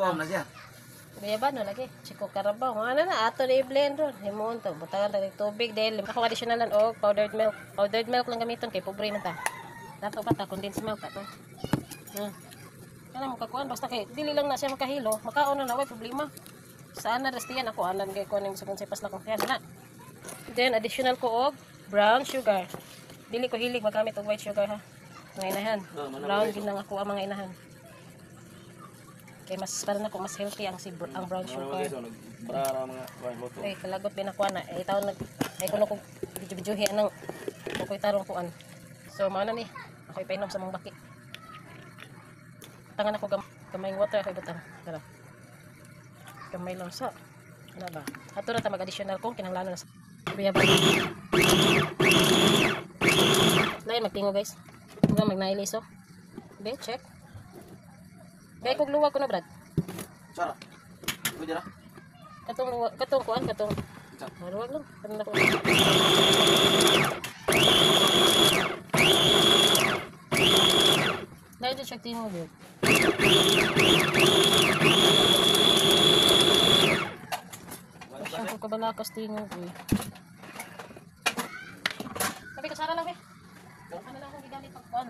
Foam na siya. Bayaban na lagi. Chiko Carabao. Mga na ato na i-blend ron. Himon to. Butangan tayo tubig dahil ako additional lang og powdered milk. Powdered milk lang gamiton kay pobre man ta. Dato pa ta condensed milk ta to. Kana mo kakuan basta kay dili lang na siya makahilo. Makaon na way problema. Saan na rastiyan ako anan kay kuning sa konsepas na ko. Yan na. Then additional ko og brown sugar. Dili ko hilig magamit og white sugar ha. Mga inahan. Brown din lang ako ang mga inahan. Kay mas para na ko mas healthy ang ang brown sugar. Okay, kalagot din ako na. Itaw nag ay kuno ko video-videohi anang koy tarong kuan. So mao na ni. Ako ipainom sa mong baki. Tangan ako gamay water ako ibutang. Tara. Gamay lang sa. Ano ba? Ato na ta mag-additional kung kinahanglan na sa biyaba. Lain magtingo guys. Huwag magnailiso. Be, check. Be, kung luwag ko na brad. Sara. Pwede na. Katong kuan, katong. Luwag lang. Katong na ko. Lain dyan check tingo bro. Siyempre ko balakas tingo bro. Sabi ko, Sara lang be. Ano lang akong gigamit pag kuan.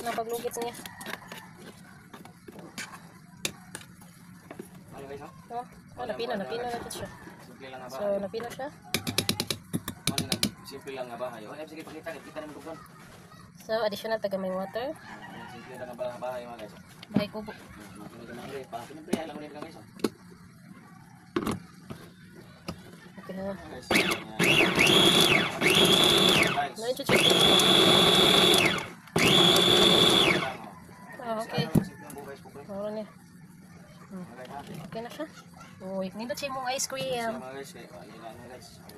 Napaglugit niya. Ano guys, ha? Napino na ito siya. Simple lang nga ba? So, napino siya. Simple lang nga ba? Sige, pakita namin kung So, additional tagamay water. simple lang nga ba ang bahay mga guys? Bahay kubo. Pinipre, alam mo nito guys. Okay na. Guys, Medyo check. Okay. Mura niya. Okay na siya. Uy, nindot siya mong ice cream.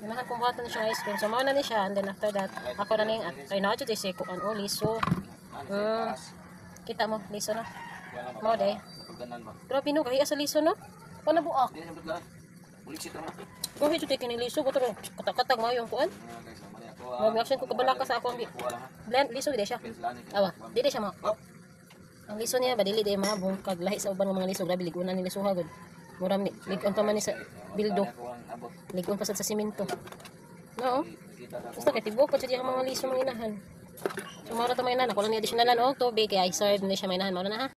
Ganahan kung buhatan na siya ice cream. So, mauna na siya. And then after that, ako na ning ay na dito si kuan o liso. Kita mo, liso na. Mo day. Grabe no, kahiya sa liso no. Ano buak? Kung hito tayo kiniliso, buto rin katakatag mo yung kuan. Mag-action ko kabalaka sa akong blend, liso di siya. Awa, di siya mo. Ang liso niya, badili di mabong kag lahi sa uban ng mga liso. Grabe, ligunan nila suhagod. Muram ni, ligon pa man ni sa bildo. Ligon pa sa simento. No, basta kay tibok pa siya ang mga liso mga inahan. So, mara ta mga inahan. Ako lang ni additionalan o tubig, kaya i-serve na siya mga inahan. Mara na ha.